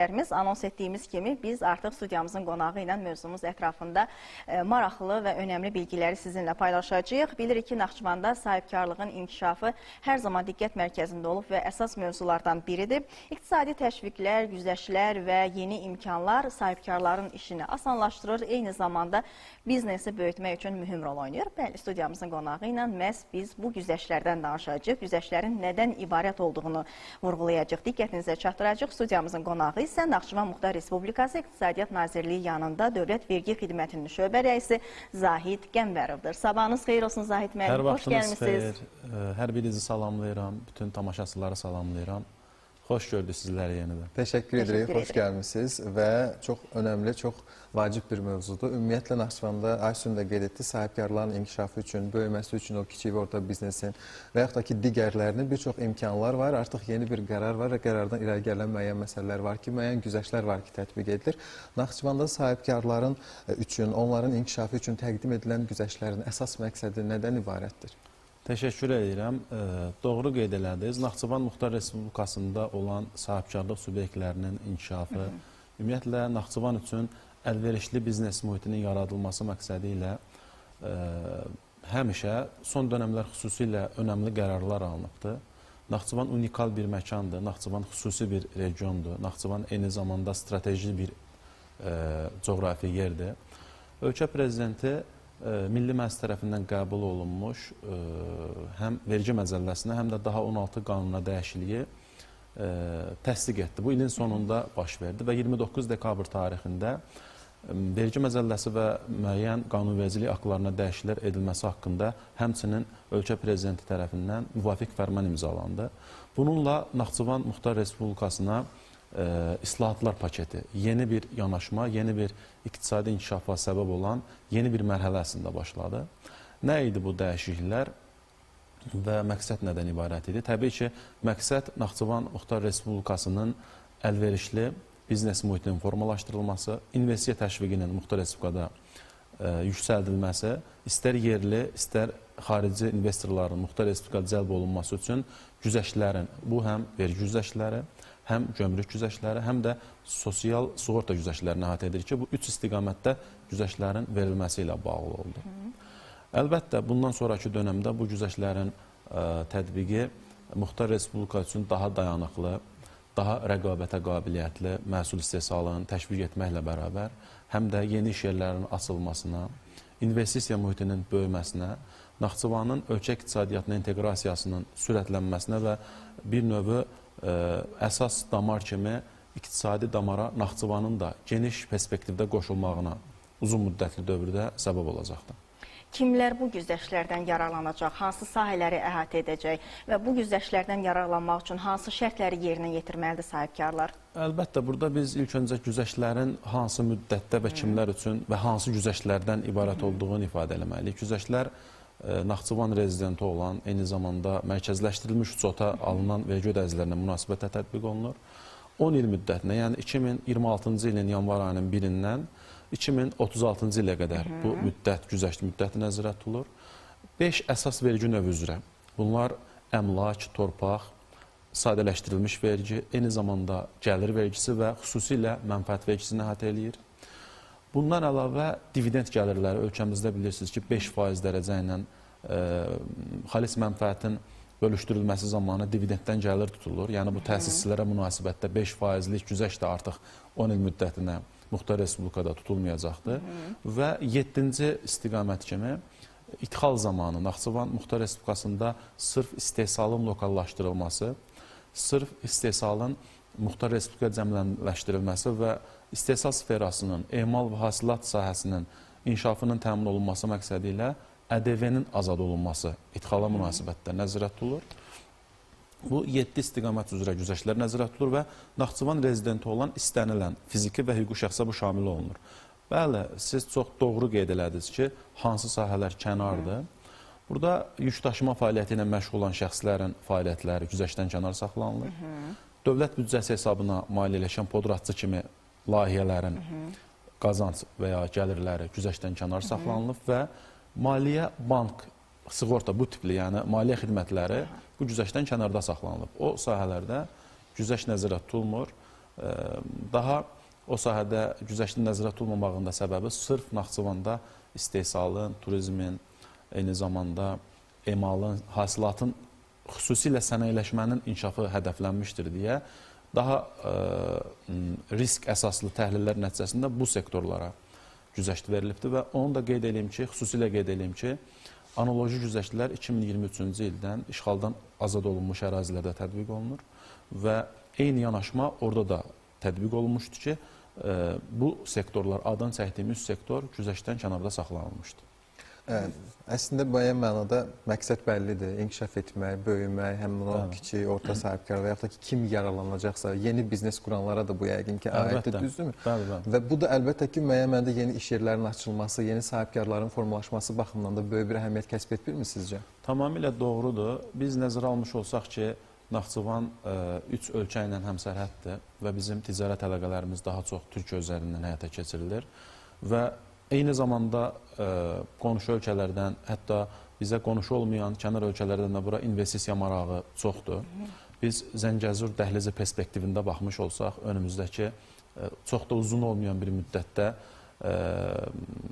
Anons etdiyimiz kimi biz artıq studiyamızın qonağı ilə mövzumuz ətrafında maraqlı və önəmli bilgiləri sizinlə paylaşacağıq. Bilirik ki, Naxçıvanda sahibkarlığın inkişafı hər zaman diqqət mərkəzində olub və əsas mövzulardan biridir. İqtisadi təşviqlər, güzəştlər və yeni imkanlar sahibkarların işini asanlaşdırır, eyni zamanda biznesi böyütmək üçün mühüm rol oynayır. Bəli, studiyamızın qonağı ilə məhz biz bu güzəştlərdən danışacağıq, güzəştlərin nədən ibarət olduğunu vurğulayacaq, diqqətinizə çatdıracaq. Studiyamızın qonağı isə Naxçıvan Muxtar Respublikası İqtisadiyyat Nazirliyi yanında Dövlət Vergi Xidmətinin şöbə rəisi Zahid Qəmbərovdur. Sabahınız xeyir olsun Zahid müəllim, xoş gəlmişsiniz. Hər birinizi salamlayıram, bütün tamaşaçıları salamlayıram. Xoş gördük sizləri yenidən. Təşəkkür edirik, xoş gəlmişsiniz və çox önəmli, çox vacib bir mövzudur. Ümumiyyətlə, Naxçıvanda Aysun da qeyd etdi, sahibkarların inkişafı üçün, böyüməsi üçün o kiçik və orta biznesin və yaxud da ki, digərlərinin bir çox imkanlar var. Artıq yeni bir qərar var və qərardan irəli gələn müəyyən məsələlər var ki, müəyyən güzəştlər var ki, tətbiq edilir. Naxçıvanda sahibkarların üçün, onların inkişafı üçün təqdim edilən güzəştlərin əsas məqsədi nədən ibarətdir? Təşəkkür edirəm. Doğru qeyd elədiniz. Naxçıvan Muxtar Respublikasında olan sahibkarlıq subyektlərinin inkişafı, ümumiyyətlə Naxçıvan üçün əlverişli biznes mühitinin yaradılması məqsədi ilə həmişə son dönəmlər xüsusilə önəmli qərarlar alınıbdır. Naxçıvan unikal bir məkandır, Naxçıvan xüsusi bir regiondur, Naxçıvan eyni zamanda strateji bir coğrafi yerdir. Ölkə prezidenti Milli Məclis tərəfindən qəbul olunmuş həm vergi məcəlləsinə, həm də daha 16 qanuna dəyişikliyi təsdiq etdi. Bu ilin sonunda baş verdi və 29 dekabr tarixində vergi məcəlləsi və müəyyən qanunvericilik aktlarına dəyişikliklər edilməsi haqqında həmçinin ölkə prezidenti tərəfindən müvafiq fərman imzalandı. Bununla Naxçıvan Muxtar Respublikasına islahatlar paketi, yeni bir yanaşma, yeni bir iqtisadi inkişafa səbəb olan yeni bir mərhələsində başladı. Nə idi bu dəyişikliklər və məqsəd nədən ibarət idi? Təbii ki, məqsəd Naxçıvan Muxtar Respublikasının əlverişli biznes mühitinin formalaşdırılması, investisiya təşviqinin Muxtar Respublikada yüksəldilməsi, istər yerli, istər xarici investorların Muxtar Respublikada cəlb olunması üçün güzəştlərin, bu həm vergi güzəştləri, həm gömrük güzəştləri, həm də sosial sığorta güzəştlərini əhatə edir ki, bu üç istiqamətdə güzəştlərin verilməsi ilə bağlı oldu. Əlbəttə, bundan sonraki dönəmdə bu güzəştlərin tətbiqi Muxtar Respublika üçün daha dayanıqlı, daha rəqabətə qabiliyyətli məhsul istehsalını təşviq etməklə bərabər, həm də yeni iş yerlərinin açılmasına, investisiya mühitinin böyüməsinə, Naxçıvanın ölkə iqtisadiyyatına inteqrasiyasının sürətlənməsinə və bir növü əsas damar kimi iqtisadi damara Naxçıvanın da geniş perspektivdə qoşulmağına uzun müddətli dövrdə səbəb olacaqdır. Kimlər bu güzəştlərdən yararlanacaq, hansı sahələri əhatə edəcək və bu güzəştlərdən yararlanmaq üçün hansı şərtləri yerinə yetirməlidir sahibkarlar? Əlbəttə, burada biz ilk öncə güzəştlərin hansı müddətdə və kimlər üçün və hansı güzəştlərdən ibarət olduğunu ifadə eləməliyik. Güzəştlər Naxçıvan rezidenti olan, eyni zamanda mərkəzləşdirilmiş ücrata alınan vergi ödəyicilərinə münasibətlə tətbiq olunur. 10 il müddətinə, yəni 2026-cı ilin yanvar ayının 1-dən 2036-cı ilə qədər bu müddət, güzəşt müddəti nəzərdə tutulur. 5 əsas vergi növü üzrə. Bunlar əmlak, torpaq, sadələşdirilmiş vergi, eyni zamanda gəlir vergisi və xüsusilə mənfəət vergisini əhatə eləyir. Bundan əlavə dividend gəlirləri ölkəmizdə bilirsiniz ki, 5% dərəcə ilə xalis mənfəətin bölüşdürülməsi zamanı dividenddən gəlir tutulur. Yəni bu təsisçilərə münasibətdə 5%lik güzəşt də artıq 10 il müddətinə Muxtar Respublikada tutulmayacaqdır. Və 7-ci istiqamət kimi idxal zamanı Naxçıvan Muxtar Respublikasında sırf istehsalın lokallaşdırılması, sırf istehsalın Muxtar Respublikada cəmlənləşdirilməsi və istehsal sferasının, emal və hasilat sahəsinin inkişafının təmin olunması məqsədi ilə ƏDV-nin azad olunması idxala münasibətdə nəzərdə tutulur. Bu 7 istiqamət üzrə güzəştlər nəzərdə tutulur və Naxçıvan rezidenti olan istənilən fiziki və hüquqi şəxsə bu şamil olunur. Bəli, siz çox doğru qeyd elədiniz ki, hansı sahələr kənardır. Burada yük daşıma fəaliyyəti ilə məşğul olan şəxslərin fəaliyyətləri güzəştdən kənar saxlanılır. Dövlət büdcəsi hesabına maliyyələşən podratçı kimi layihələrin qazanc və ya gəlirləri güzəşdən kənar saxlanılıb və maliyyə, bank, sığorta bu tipli, yəni maliyyə xidmətləri bu güzəşdən kənarda saxlanılıb. O sahələrdə güzəşt nəzərdə tutulmur. daha o sahədə güzəştin nəzərə tutulmamağında səbəbi sırf Naxçıvanda istehsalın, turizmin, eyni zamanda emalın, hasilatın, xüsusilə sənayeleşmənin inkişafı hədəflənmişdir deyə daha risk əsaslı təhlillər nəticəsində bu sektorlara güzəşt verilibdir və onu da qeyd edeyim ki, xüsusilə qeyd edeyim ki, analoji güzəştlər 2023-cü ildən işğaldan azad olunmuş ərazilərdə tətbiq olunur və eyni yanaşma orada da tətbiq olunmuşdur ki, bu sektorlar, adını çəkdiyimiz sektor güzəştdən kənarda saxlanılmışdır. Əslində müəyyən mənada məqsəd bəllidir. İnkişaf etmək, böyümək, həmin o kiçik, orta sahibkar və yaxud da ki, kim yaralanacaqsa, yeni biznes quranlara da bu yəqin ki, aiddir, düzdürmü? Və bu da əlbəttə ki, müəyyən mənada yeni iş yerlərinin açılması, yeni sahibkarların formalaşması baxımından da böyük bir əhəmiyyət kəsb etmirmi sizcə? Tamamilə doğrudur. Biz nəzərə almış olsaq ki, Naxçıvan 3 ölkə ilə həmsərhəddir və bizim ticarət əlaqələrimiz daha çox Türkiyə üzərindən həyata keçirilir və eyni zamanda qonşu ölkələrdən, hətta bizə qonşu olmayan kənar ölkələrdən də bura investisiya marağı çoxdur. Biz Zəngəzur dəhlizi perspektivində baxmış olsaq, önümüzdəki çox da uzun olmayan bir müddətdə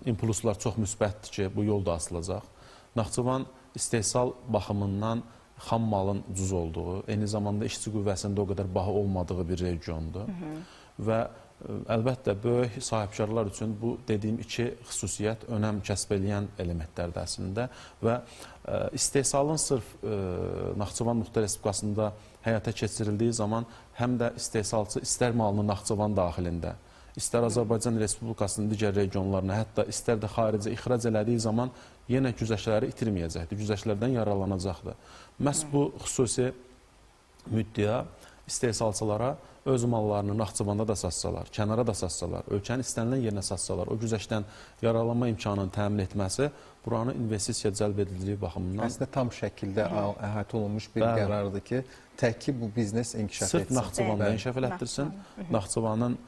impulslar çox müsbətdir ki, bu yol da açılacaq. Naxçıvan istehsal baxımından xam malın ucuz olduğu, eyni zamanda işçi qüvvəsində o qədər baha olmadığı bir regiondur və əlbəttə, böyük sahibkarlar üçün bu dediyim iki xüsusiyyət önəm kəsb edən elementlərdir əslində və istehsalın sırf Naxçıvan Muxtar Respublikasında həyata keçirildiyi zaman həm də istehsalçı istər malını Naxçıvan daxilində, istər Azərbaycan Respublikasının digər regionlarına, hətta istər də xaricə ixrac elədiyi zaman yenə güzəştləri itirməyəcəkdir, güzəştlərdən yararlanacaqdır. Məhz bu xüsusi müddəa istehsalçılara öz mallarını Naxçıvanda da satsalar, kənara da satsalar, ölkənin istənilən yerinə satsalar, o güzəştdən yararlanma imkanını təmin etməsi buranın investisiya cəlb edildiyi baxımından əslində tam şəkildə əhatə olunmuş bir qərardır ki, tək ki bu biznes inkişaf etsin. Sırf Naxçıvanda inkişaf elətdirsin, Naxçıvanın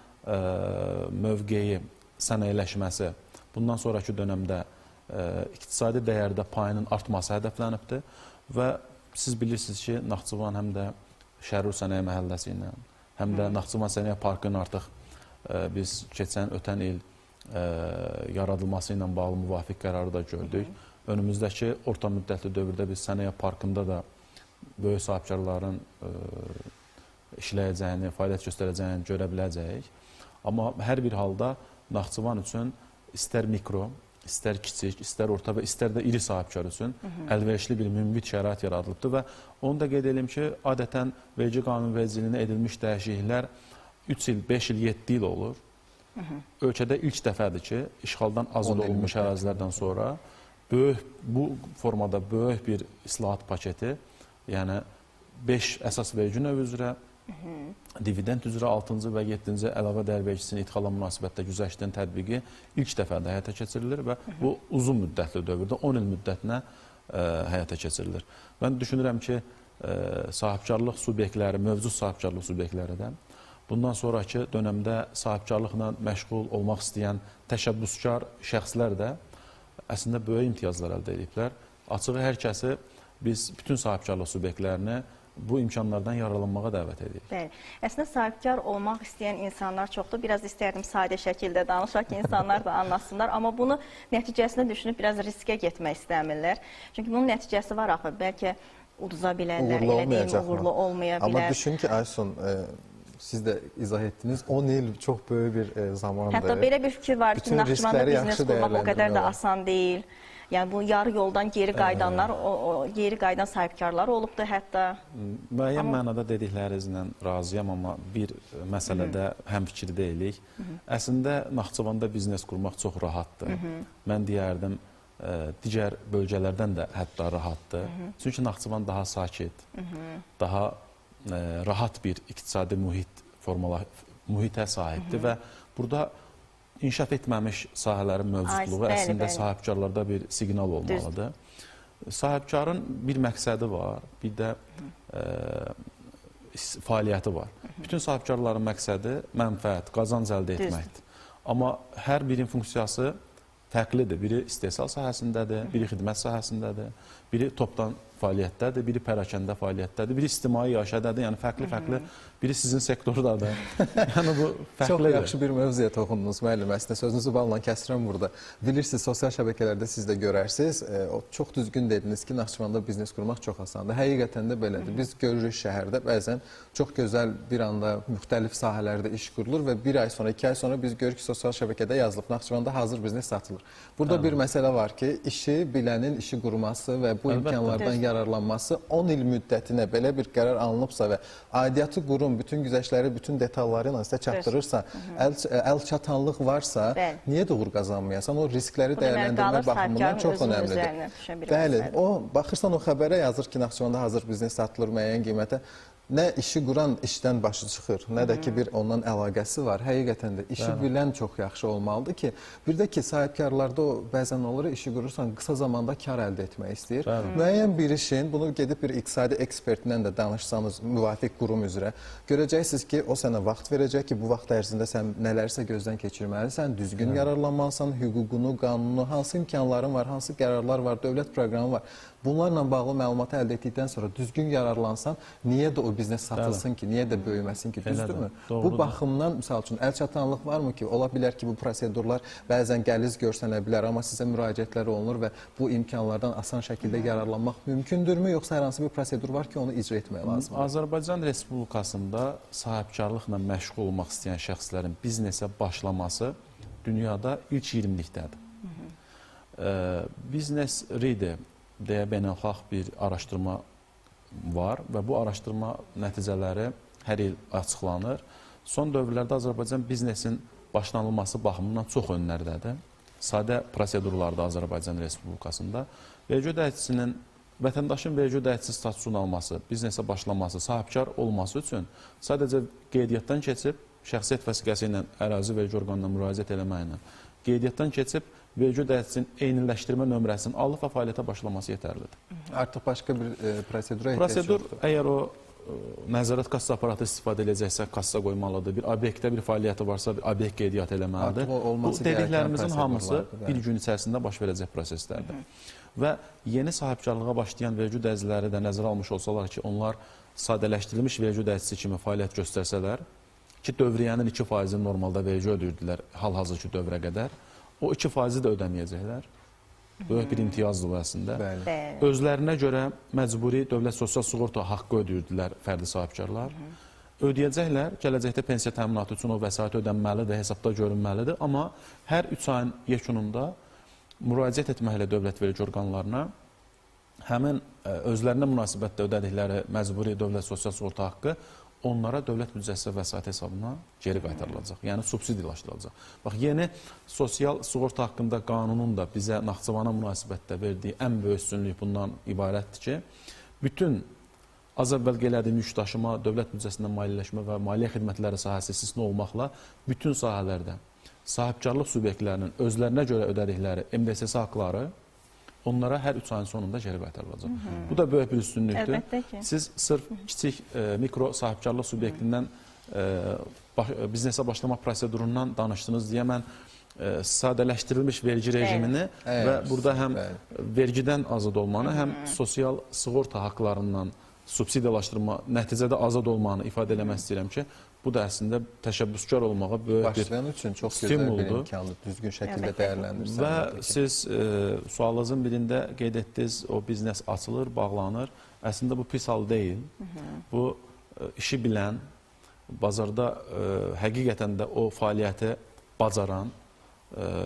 mövqeyi, sənayeleşməsi bundan sonraki dönəmdə iqtisadi dəyərdə payının artması hədəflənibdir və siz bilirsiniz ki, Naxçıvan həm də Şərur Sənaye Məhəlləsi ilə, həm də Naxçıvan Sənaye Parkının artıq biz ötən il yaradılması ilə bağlı müvafiq qərarı da gördük. Önümüzdəki orta müddətli dövrdə biz Sənaye Parkında da böyük sahibkarların işləyəcəyini, fəaliyyət göstərəcəyini görə biləcəyik. Amma hər bir halda Naxçıvan üçün istər mikro, istər kiçik, istər orta və istər də iri sahibkar üçün əlverişli bir mümbit şərait yaradılıbdır və onu da qeyd edelim ki, adətən vergi qanunvericiliyinə edilmiş dəyişikliklər 3 il, 5 il, 7 il olur. Ölkədə ilk dəfədir ki, işğaldan azad olunmuş ərazilərdən sonra bu formada böyük bir islahat paketi, yəni 5 əsas vergi növü üzrə, dividend üzrə 6-cı və 7-ci əlavə dəyər vergisinin idxala münasibətdə güzəştin tətbiqi ilk dəfədə həyata keçirilir və bu uzun müddətli dövrdə 10 il müddətinə həyata keçirilir. Mən düşünürəm ki, sahibkarlıq subyektləri, mövcud sahibkarlıq subyektləri də bundan sonraki dönəmdə sahibkarlıqla məşğul olmaq istəyən təşəbbüskar şəxslər də əslində böyük imtiyazlar əldə ediblər. Açığı hər kəsi biz bütün sahibkarlıq subyektlərini bu imkanlardan yararlanmağa dəvət edirik. Bəli. Əslində sahibkar olmaq istəyən insanlar çoxdur. Biraz istərdim sadə şəkildə danışaq ki, insanlar da anlasınlar. Amma bunu nəticəsində düşünüb biraz riskə getmək istəmirlər. Çünki bunun nəticəsi var axı. Bəlkə uduza bilərlər, elə deyil, uğurlu olmaya bilər. Amma düşün ki, Aysun, siz də izah etdiniz, 10 il çox böyük bir zamandır. Hətta belə bir fikir var ki, Naxçıvanda biznes qurmaq o qədər də asan deyil. Yəni bu yarı yoldan geri qayıdanlar, geri qayıdan sahibkarlar olubdur hətta. Müəyyən mənada dediklərinizlə razıyam, amma bir məsələdə həmfikir deyilik. Əslində Naxçıvanda biznes qurmaq çox rahatdır. Mən deyərdim, digər bölgələrdən də hətta rahatdır. Çünki Naxçıvan daha sakit, daha rahat bir iqtisadi mühitə sahibdir və burada İnkişaf etməmiş sahələrin mövcudluğu əslində sahibkarlarda bir siqnal olmalıdır. Sahibkarın bir məqsədi var, bir də fəaliyyəti var. Bütün sahibkarların məqsədi mənfəət, qazanc əldə etməkdir. Amma hər birinin funksiyası fərqlidir. Biri istehsal sahəsindədir, biri xidmət sahəsindədir, biri topdan fəaliyyətdədir, biri pərakəndə fəaliyyətdədir, biri ictimai yaşadadır, yəni fərqli-fərqli, biri sizin sektordadır. Yəni bu fərqlidir. Çox yaxşı bir mövzuya toxundunuz müəllim. Əslində sözünüzü balla kəsirəm burada. Bilirsiniz, sosial şəbəkələrdə siz də görərsiniz. Çox düzgün dediniz ki, Naxçıvanda biznes qurmaq çox asandır. Həqiqətən də belədir. Biz görürük şəhərdə bəzən çox gözəl bir anda müxtəlif sahələrdə iş qurulur və bir ay sonra, 2 ay sonra biz görürük ki, sosial şəbəkədə yazılıb Naxçıvanda hazır biznes satılır. Burada bir məsələ var ki, işi bilənin işi qurması və bu imkanlardan yararlanması 10 il müddətinə belə bir qərar alınıbsa və aidiyyatı qurum bütün güzəştləri, bütün detalları ilə sizə çatdırırsa, əl çatanlıq varsa, niyə də uğur qazanmayasan? O riskləri dəyərləndirmə baxımından çox önəmlidir. Bəli, o baxırsan o xəbərə yazır ki, Naxçıvanda hazır biznes satılır müəyyən qiymətə. Nə işi quran işdən başı çıxır, nə də ki bir ondan əlaqəsi var. Həqiqətən də işi bilən çox yaxşı olmalıdır ki, bir də ki sahibkarlarda o bəzən olur, işi qurursan qısa zamanda kar əldə etmək istəyir. Müəyyən bir işin, bunu gedib bir iqtisadi ekspertindən də danışsanız müvafiq qurum üzrə, görəcəksiniz ki, o sənə vaxt verəcək ki, bu vaxt ərzində sən nələrsə gözdən keçirməlisən, düzgün yararlanmalısan, hüququnu, qanunu, hansı imkanların var, hansı qərarlar var, dövlət proqramı var. Bunlarla bağlı məlumatı əldə etdikdən sonra düzgün yararlansan, niyə də o biznes satılsın ki, niyə də böyüməsin ki, düzdürmü? Bu baxımdan, misal üçün, əl çatanlıq varmı ki, ola bilər ki, bu prosedurlar bəzən qəliz görsənə bilər, amma sizə müraciətlər olunur və bu imkanlardan asan şəkildə yararlanmaq mümkündürmü, yoxsa hər hansı bir prosedur var ki, onu icra etmək lazımdır? Azərbaycan Respublikasında sahibkarlıqla məşğul olmaq istəyən şəxslərin biznesə başlaması dünyada ilk 20-likdədir. Biznes Reader deyə beynəlxalq bir araşdırma var və bu araşdırma nəticələri hər il açıqlanır. Son dövrlərdə Azərbaycan biznesin başlanılması baxımından çox önlərdədir. Sadə prosedurlarda Azərbaycan Respublikasında vergi ödəyicisinin, vətəndaşın vergi ödəyicisi statusunun alması, biznesə başlaması, sahibkar olması üçün sadəcə qeydiyyatdan keçib, şəxsiyyət vəsiqəsi ilə ərazi vergi orqanına müraciət eləməklə qeydiyyatdan keçib, vergi ödəyicisinin eyniləşdirmə nömrəsinin alıb və fəaliyyətə başlaması yetərlidir. Artıq başqa bir prosedura ehtiyac yoxdur. Prosedur, əgər o nəzarət kassa aparatı istifadə edəcəksə, kassa qoymalıdır. Bir obyektdə bir fəaliyyəti varsa, bir obyekt qeydiyyat eləməlidir. Bu dediklərimizin hamısı bir gün içərisində baş verəcək proseslərdir. Və yeni sahibkarlığa başlayan vergi ödəyiciləri də nəzərə almış olsalar ki, onlar sadələşdirilmiş vergi ödəyicisi kimi fəaliyyət göstərsələr, ki, dövriyyənin 2%-ni normalda vergi ödəyirdilər hal-hazırki dövrə qədər, o 2%-i də ödəməyəcəklər. Böyük bir imtiyazdır bu əslində. Özlərinə görə məcburi dövlət sosial sığorta haqqı ödəyirdilər fərdi sahibkarlar. Ödəyəcəklər, gələcəkdə pensiya təminatı üçün o vəsait ödənməlidir, hesabda görünməlidir. Amma hər 3 ayın yekununda müraciət etməklə dövlət vergi orqanlarına həmin özlərinə münasibətdə ödədikləri məcburi dövlət sosial sığorta haqqı onlara dövlət büdcəsi vəsait hesabına geri qaytarılacaq, yəni subsidiyalaşdırılacaq. Bax, yeni sosial sığorta haqqında qanunun da bizə Naxçıvana münasibətdə verdiyi ən böyük üstünlük bundan ibarətdir ki, bütün az əvvəl qeyd etdiyim yük daşıma, dövlət büdcəsindən maliyyələşmə və maliyyə xidmətləri sahəsi istisna olmaqla bütün sahələrdə sahibkarlıq subyektlərinin özlərinə görə ödədikləri MDSS haqları onlara hər 3 ayın sonunda geri qaytarılacaq. Bu da böyük bir üstünlükdür. Siz sırf kiçik mikro sahibkarlıq subyektindən biznesə başlama prosedurundan danışdınız deyə mən sadələşdirilmiş vergi rejimini və burada həm vergidən azad olmanı, həm sosial sığorta haqlarından subsidiyalaşdırma, nəticədə azad olmanı ifadə eləmək istəyirəm ki, bu da əslində təşəbbüskar olmağa böyük bir başlayan üçün çox gözəl bir imkandır, düzgün şəkildə dəyərləndirsək. Və siz sualınızın birində qeyd etdiniz, o biznes açılır, bağlanır. Əslində bu pis hal deyil. Bu işi bilən, bazarda həqiqətən də o fəaliyyəti bacaran,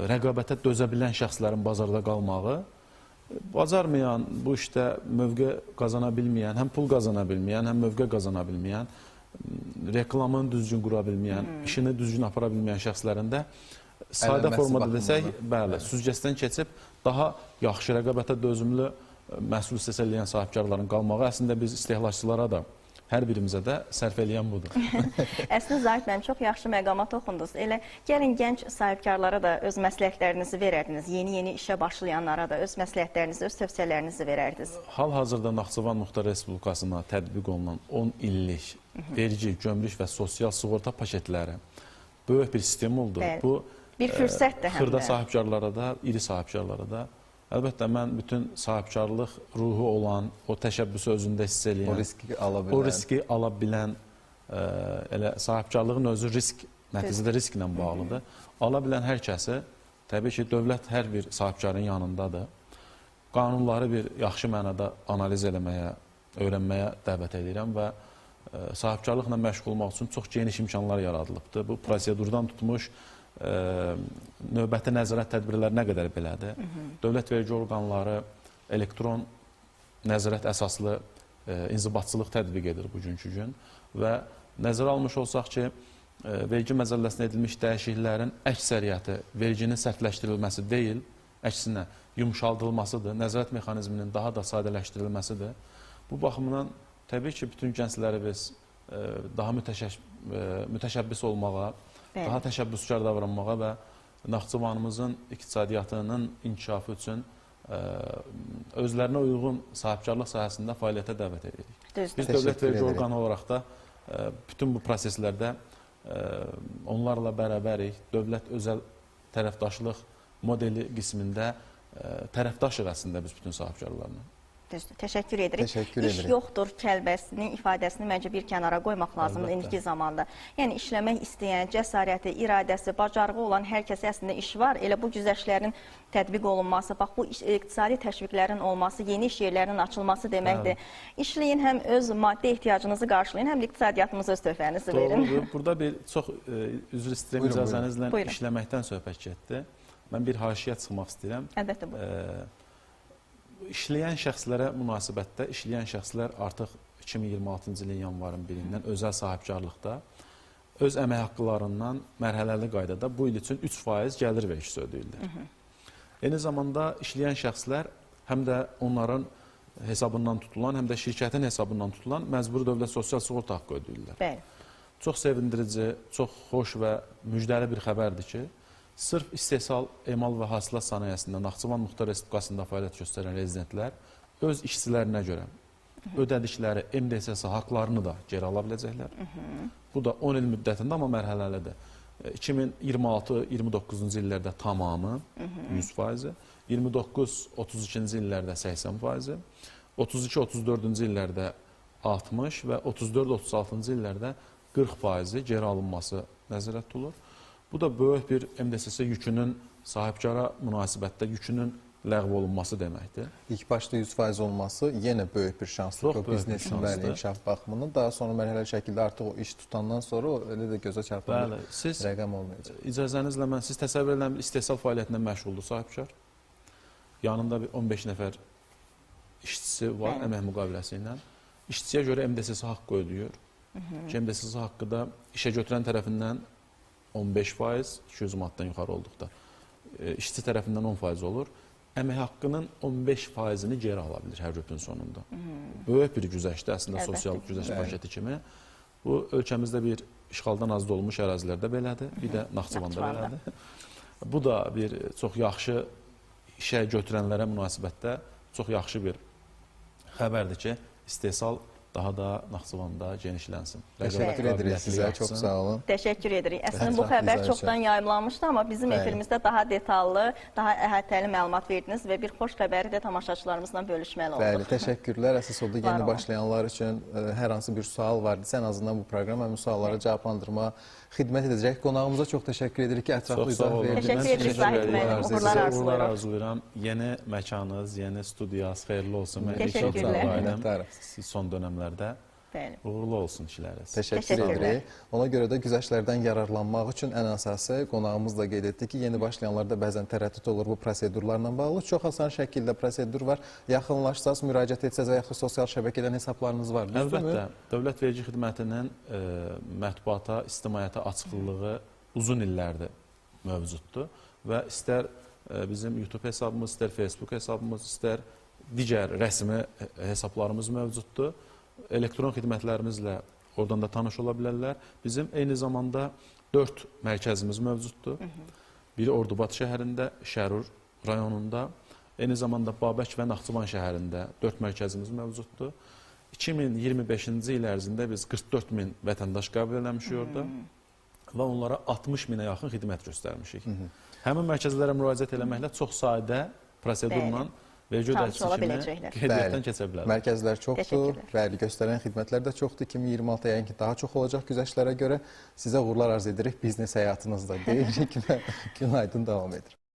rəqabətə dözə bilən şəxslərin bazarda qalmağı, bacarmayan, bu işdə mövqe qazana bilməyən, həm pul qazana bilməyən, həm mövqe qazana bilməyən, reklamını düzgün qura bilməyən, işini düzgün apara bilməyən şəxslərində sadə formada desək, bəli, süzgəsdən keçib daha yaxşı rəqabətə dözümlü məhsul istehsal edən sahibkarların qalmağı əslində biz istehlakçılara da hər birimizə də sərf eləyən budur. Əslində Zahid müəllim çox yaxşı məqama toxundunuz. Elə gəlin gənc sahibkarlara da öz məsləhətlərinizi verərdiniz. Yeni işə başlayanlara da öz məsləhətlərinizi, öz tövsiyələrinizi verərdiniz. Hal-hazırda Naxçıvan Muxtar Respublikasına tətbiq olunan 10 illik vergi, gömrük və sosial sığorta paketləri böyük bir sistem oldu. Bu bir fürsətdir həm də. Xırda sahibkarlara da, iri sahibkarlara da Əlbəttə, mən bütün sahibkarlıq ruhu olan, o təşəbbüsü özündə hiss eləyən, o riski ala bilən, elə sahibkarlığın özü nəticədə risklə bağlıdır. Ala bilən hər kəsi, təbii ki, dövlət hər bir sahibkarın yanındadır. Qanunları bir yaxşı mənada analiz eləməyə, öyrənməyə dəvət edirəm və sahibkarlıqla məşğul olmaq üçün çox geniş imkanlar yaradılıbdır. Bu prosedurdan tutmuş, növbəti nəzarət tədbirləri nə qədər belədir. Dövlət vergi orqanları elektron nəzarət əsaslı inzibatçılıq tətbiq edir bugünkü gün və nəzərə almış olsaq ki, vergi məcəlləsinə edilmiş dəyişikliklərin əksəriyyəti verginin sərtləşdirilməsi deyil, əksinə yumşaldılmasıdır, nəzarət mexanizminin daha da sadələşdirilməsidir. Bu baxımdan təbii ki, bütün gəncləri biz daha mütəşəbbis olmağa, daha təşəbbüskar davranmağa və Naxçıvanımızın iqtisadiyyatının inkişafı üçün özlərinə uyğun sahibkarlıq sahəsində fəaliyyətə dəvət edirik. Biz dövlət vergi orqanı olaraq da bütün bu proseslərdə onlarla bərabərik. Dövlət özəl tərəfdaşlıq modeli qismində tərəfdaşıq əslində biz bütün sahibkarlarla. Təşəkkür edirik. İş yoxdur kəlbəsinin ifadəsini məncə bir kənara qoymaq lazımdır indiki zamanda. Yəni işləmək istəyən, cəsarəti, iradəsi, bacarığı olan hər kəsə əslində iş var. Elə bu güzəştlərin tətbiq olunması, bax bu iqtisadi təşviqlərin olması, yeni iş yerlərinin açılması deməkdir. İşləyin, həm öz maddi ehtiyacınızı qarşılayın, həm də iqtisadiyyatınıza öz töhfənizi verin. Doğrudur. Burada bir çox üzr istəyirəm, icazənizlə işləməkdən söhbət getdi. Mən bir haşiyə çıxmaq istəyirəm. Əlbəttə bu. İşləyən şəxslərə münasibətdə, işləyən şəxslər artıq 2026-cı ilin yanvarın 1-dən özəl sahibkarlıqda öz əmək haqqlarından mərhələli qaydada bu il üçün 3% gəlir vergisi ödəyirlər. Eyni zamanda işləyən şəxslər həm də onların hesabından tutulan, həm də şirkətin hesabından tutulan məcburi dövlət sosial sığorta haqqı ödəyirlər. Bəli. Çox sevindirici, çox xoş və müjdəli bir xəbərdir ki, sırf istehsal, emal və hasilat sənayesində Naxçıvan Muxtar Respublikasında fəaliyyət göstərən rezidentlər öz işçilərinə görə ödədikləri MDSS haqlarını da geri ala biləcəklər. Bu da 10 il müddətində, amma mərhələlidir. 2026-29-cu illərdə tamamı 100%, 29-32-ci illərdə 80%, 32-34-cü illərdə 60% və 34-36-cı illərdə 40% geri alınması nəzərdə tutulur. Bu da böyük bir MDSS yükünün sahibkara münasibətdə yükünün ləğv olunması deməkdir. İlk başda 100% olması yenə böyük bir şansdır o biznesin və inkişaf baxımından. Daha sonra mərhələli şəkildə artıq o iş tutandan sonra o elə də gözə çarpan bir rəqəm olmayacaq. İcazənizlə mən siz təsəvvür edən bir istehsal fəaliyyətindən məşğuldur sahibkar. Yanında bir 15 nəfər işçisi var əmək müqaviləsi ilə. İşçiyə görə MDSS haqqı ödəyir. MDSS haqqı da işə götürən tərəfindən 15%, 200 manatdan yuxarı olduqda işçi tərəfindən 10% olur. Əmək haqqının 15%-ni geri ala bilir hər rütün sonunda. Böyük bir güzəştdir əslində sosial güzəşt paketi kimi. Bu ölkəmizdə bir işğaldan azad olmuş ərazilərdə belədir, bir də Naxçıvanda belədir. Bu da bir çox yaxşı işə götürənlərə münasibətdə çox yaxşı bir xəbərdir ki, istehsal daha da Naxçıvanda genişlənsin. Təşəkkür edirik sizə, çox sağ olun. Təşəkkür edirik. Əslində bu xəbər çoxdan yayımlanmışdı, amma bizim efirimizdə daha detallı, daha əhatəli məlumat verdiniz və bir xoş xəbəri də tamaşaçılarımızla bölüşməli olduq. Bəli, təşəkkürlər. Əsas oldu yeni başlayanlar üçün hər hansı bir sual vardısa, ən azından bu proqram həmin suallara cavablandırma xidmət edəcək. Qonağımıza çox təşəkkür edirik ki, ətraflı izah verdiniz. Təşəkkür edirik Zahid müəllim. Uğurlar arzulayıram. Yeni məkanınız, yeni studiyas xeyirli olsun. Təşəkkürlər. Son dönəmlərdə uğurlu olsun işləriniz. Təşəkkür edirik. Ona görə də güzəştlərdən yararlanmaq üçün ən əsası qonağımız da qeyd etdi ki, yeni başlayanlarda bəzən tərəddüd olur bu prosedurlarla bağlı. Çox asan şəkildə prosedur var. Yaxınlaşsaz, müraciət etsəz və yaxud sosial şəbəkədən hesablarınız var. Əlbəttə, Dövlət Vergi Xidmətinin mətbuata, ictimaiyyata açıqlığı uzun illərdir mövcuddur və istər bizim YouTube hesabımız, istər Facebook hesabımız, istər digər rəsmi hesablarımız mövcuddur. Elektron xidmətlərimizlə oradan da tanış ola bilərlər. Bizim eyni zamanda 4 mərkəzimiz mövcuddur. Biri Ordubad şəhərində, Şərur rayonunda, eyni zamanda Babək və Naxçıvan şəhərində 4 mərkəzimiz mövcuddur. 2025-ci il ərzində biz 44 min vətəndaş qəbul eləmişik orada və onlara 60 minə yaxın xidmət göstərmişik. Həmin mərkəzlərə müraciət eləməklə çox sadə prosedurla vergi Tanış ödəyicisi ola kimi biləcəklər. qeydiyyatdan keçə bilər. Mərkəzlər çoxdur, Təşəkkürlər. bəli, göstərən xidmətlər də çoxdur. 2026 yəqin ki, daha çox olacaq güzəştlərə görə. Sizə uğurlar arz edirik biznes həyatınızda deyirik və gün aydın davam edir.